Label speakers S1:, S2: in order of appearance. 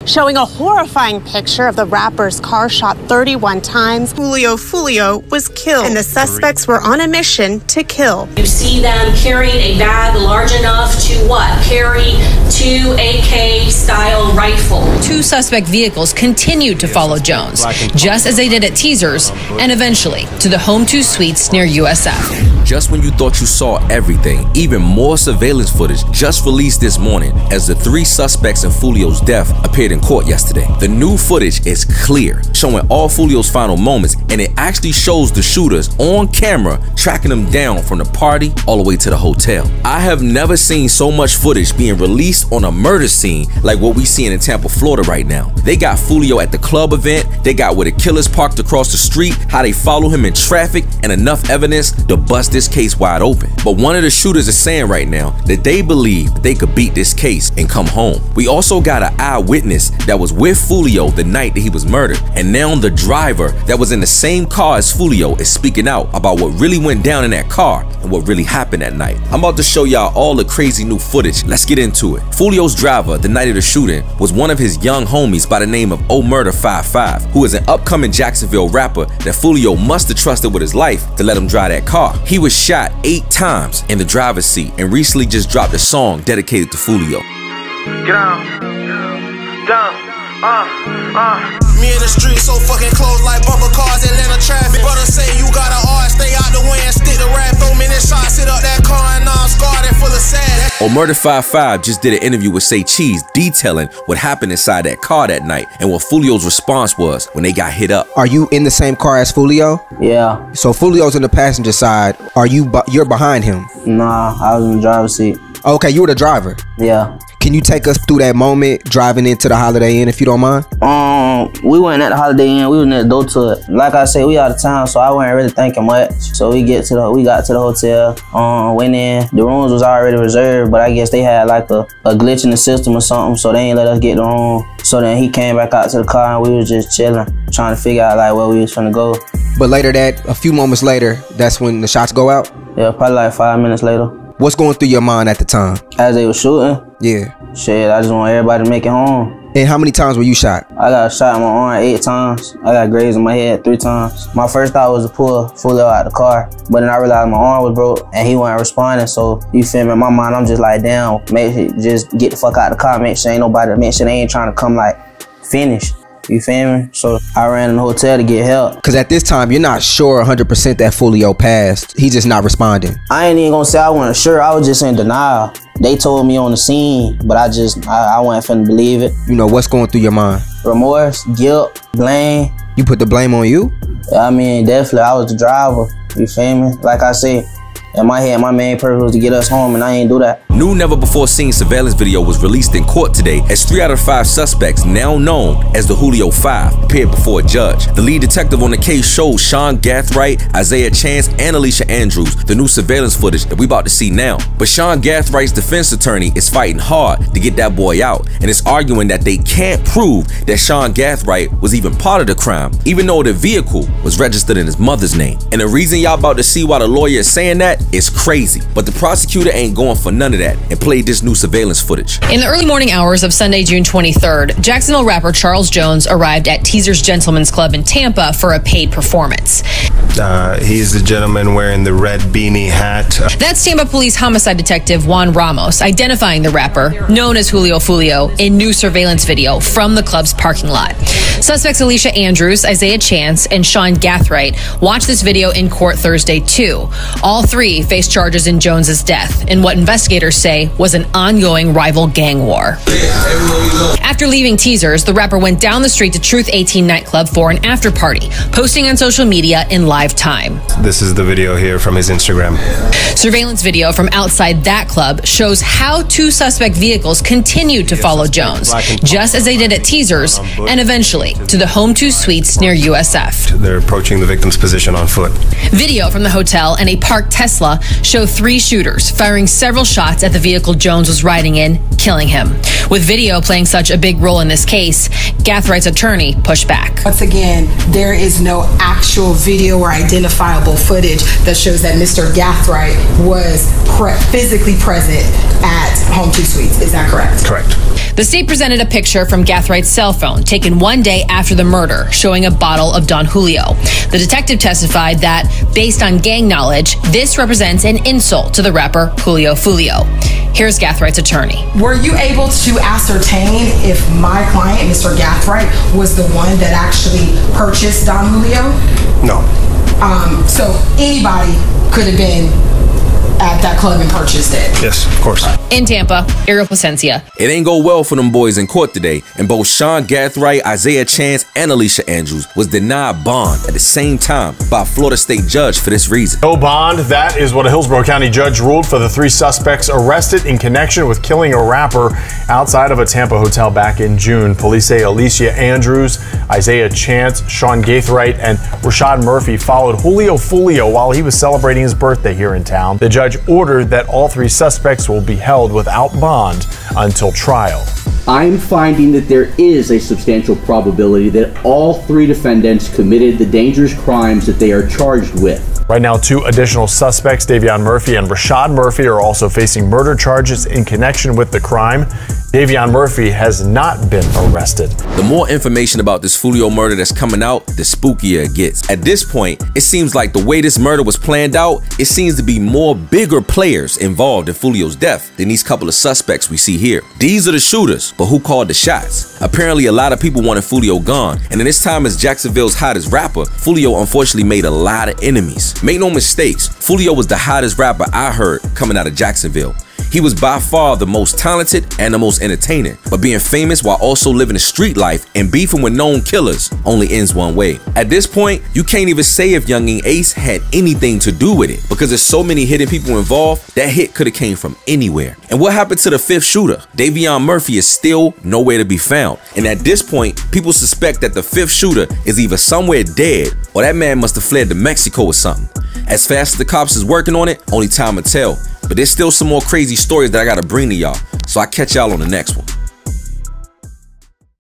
S1: showing a horrifying picture of the rapper's car shot 31 times. Julio Foolio was killed, and the suspects were on a mission to kill.
S2: You see them carrying a bag large enough to what? Carry 2 AK-style rifles.
S3: 2 suspect vehicles continued to follow Jones, just as they did at Teasers, and eventually to the Home 2 suites near USF.
S4: Just when you thought you saw everything, even more surveillance footage just released this morning as the 3 suspects in Foolio's death appeared in court yesterday. The new footage is clear, showing all Foolio's final moments, and it actually shows the shooters on camera tracking them down from the party all the way to the hotel. I have never seen so much footage being released on a murder scene like what we see in Tampa, Florida right now. They got Foolio at the club event, they got where the killers parked across the street, how they follow him in traffic, and enough evidence to bust this case wide open. But one of the shooters is saying right now that they believe they could beat this case and come home. We also got an eyewitness that was with Foolio the night that he was murdered, and now the driver that was in the same car as Foolio is speaking out about what really went down in that car and what really happened that night. I'm about to show y'all all the crazy new footage. Let's get into it. Foolio's driver the night of the shooting was one of his young homies by the name of Murder55, who is an upcoming Jacksonville rapper that Foolio must have trusted with his life to let him drive that car. He was shot 8 times in the driver's seat and recently just dropped a song dedicated to Foolio.
S5: Get down, Me in the street so fucking close like bumper cars, Atlanta traffic. Brother say you got an art, stay out the way and stick the rap. 4 minute shot, sit up that car and now I'm scarred and full of sad.
S4: Murder55 just did an interview with Say Cheese detailing what happened inside that car that night and what Foolio's response was when they got hit up.
S6: Are you in the same car as Foolio?
S7: Yeah.
S6: So Foolio's in the passenger side. You're behind him?
S7: Nah, I was in the driver's seat.
S6: Okay, you were the driver?
S7: Yeah.
S6: Can you take us through that moment driving into the Holiday Inn if you don't mind?
S7: We went at the Holiday Inn. We was next door to it. Like I said, we out of town, so I wasn't really thinking much. So we got to the hotel. Went in. The rooms was already reserved, but I guess they had like a glitch in the system or something, so they ain't let us get the room. So then he came back out to the car and we was just chilling, trying to figure out like where we was finna go.
S6: But a few moments later, that's when the shots go out?
S7: Yeah, probably like 5 minutes later.
S6: What's going through your mind at the time?
S7: As they were shooting?
S6: Yeah.
S7: Shit, I just want everybody to make it home.
S6: And how many times were you shot?
S7: I got shot in my arm 8 times. I got grazed in my head 3 times. My first thought was to pull Foolio out of the car, but then I realized my arm was broke and he wasn't responding. So you feel me? In my mind, I'm just like, damn, just get the fuck out of the car. Make sure they ain't trying to come like finish. You feel me? So I ran in the hotel to get help. Because
S6: at this time, you're not sure 100% that Foolio passed. He's just not responding.
S7: I ain't even gonna say I wasn't sure. I was just in denial. They told me on the scene, but I wasn't finna believe it.
S6: You know, what's going through your mind?
S7: Remorse, guilt, blame.
S6: You put the blame on you?
S7: I mean, definitely. I was the driver. You feel me? Like I said, in my head, my main purpose was to get us home, and I ain't do that.
S4: New never-before-seen surveillance video was released in court today as 3 out of 5 suspects, now known as the Julio 5, appeared before a judge. The lead detective on the case showed Sean Gathright, Isaiah Chance, and Alicia Andrews the new surveillance footage that we about to see now. But Sean Gathright's defense attorney is fighting hard to get that boy out and is arguing that they can't prove that Sean Gathright was even part of the crime, even though the vehicle was registered in his mother's name. And the reason y'all about to see why the lawyer is saying that is crazy, but the prosecutor ain't going for none of that and played this new surveillance footage.
S3: In the early morning hours of Sunday, June 23rd, Jacksonville rapper Charles Jones arrived at Teasers Gentlemen's Club in Tampa for a paid performance.
S8: He's the gentleman wearing the red beanie hat.
S3: That's Tampa Police Homicide Detective Juan Ramos identifying the rapper, known as Julio Foolio, in new surveillance video from the club's parking lot. Suspects Alicia Andrews, Isaiah Chance, and Sean Gathright watched this video in court Thursday too. All 3 faced charges in Jones's death in what investigators say was an ongoing rival gang war. After leaving Teasers, the rapper went down the street to Truth 18 nightclub for an after party, posting on social media in live time.
S8: This is the video here from his Instagram.
S3: Surveillance video from outside that club shows how 2 suspect vehicles continued to follow Jones, just as they did at Teasers, and eventually to the Home 2 suites near USF.
S8: They're approaching the victim's position on foot.
S3: Video from the hotel and a parked test Tesla show 3 shooters firing several shots at the vehicle Jones was riding in, killing him. With video playing such a big role in this case, Gathright's attorney pushed back.
S9: Once again, there is no actual video or identifiable footage that shows that Mr. Gathright was physically present at Home 2 Suites. Is that correct?
S8: Correct.
S3: The state presented a picture from Gathright's cell phone taken one day after the murder, showing a bottle of Don Julio. The detective testified that, based on gang knowledge, this represents an insult to the rapper Julio Foolio. Here's Gathright's attorney.
S9: Were you able to ascertain if my client, Mr. Gathright, was the one that actually purchased Don Julio?
S8: No.
S9: So anybody could have been at that club and purchased it?
S8: Yes, of course.
S3: In Tampa, Ariel Placencia.
S4: It ain't go well for them boys in court today, and both Sean Gathright, Isaiah Chance, and Alicia Andrews was denied bond at the same time by a Florida state judge for this reason.
S10: No bond. That is what a Hillsborough County judge ruled for the 3 suspects arrested in connection with killing a rapper outside of a Tampa hotel back in June. Police say Alicia Andrews, Isaiah Chance, Sean Gathright, and Rashad Murphy followed Julio Foolio while he was celebrating his birthday here in town. The judge ordered that all 3 suspects will be held without bond until trial.
S11: I'm finding that there is a substantial probability that all 3 defendants committed the dangerous crimes that they are charged with.
S10: Right now, 2 additional suspects, Davion Murphy and Rashad Murphy, are also facing murder charges in connection with the crime. Davion Murphy has not been arrested.
S4: The more information about this Foolio murder that's coming out, the spookier it gets. At this point, it seems like the way this murder was planned out, it seems to be more bigger players involved in Foolio's death than these couple of suspects we see here. These are the shooters, but who called the shots? Apparently, a lot of people wanted Foolio gone, and in this time as Jacksonville's hottest rapper, Foolio unfortunately made a lot of enemies. Make no mistakes, Foolio was the hottest rapper I heard coming out of Jacksonville. He was by far the most talented and the most entertaining, but being famous while also living a street life and beefing with known killers only ends one way. At this point, you can't even say if Youngin Ace had anything to do with it, because there's so many hidden people involved, that hit could have came from anywhere. And what happened to the 5th shooter? Davion Murphy is still nowhere to be found. And at this point, people suspect that the 5th shooter is either somewhere dead or that man must have fled to Mexico or something. As fast as the cops is working on it, only time will tell. But there's still some more crazy stories that I gotta bring to y'all, so I'll catch y'all on the next one.